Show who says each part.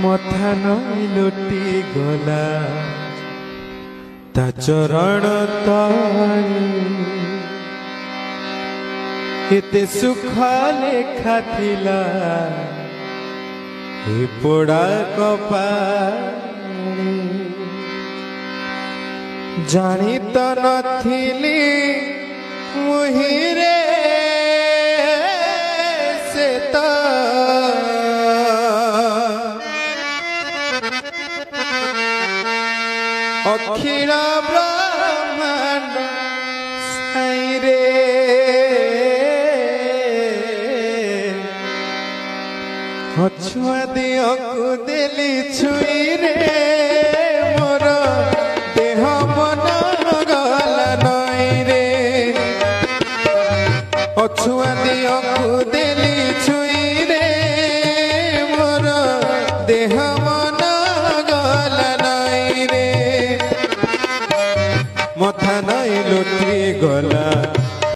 Speaker 1: मथा नई लुटी गला ता चरण तले एते सुख लेखा थिला हे पोड़ा कपाले जानी तो नथिली मुहिरे से तो अखिल ब्रह्मांड साई रे छुआ दियो को दिली छुई रे मोर देह मन गला नई रे छुआ दियो को दिली छुई रे मोर देह मन गला नई रे मथा नई लुटी गला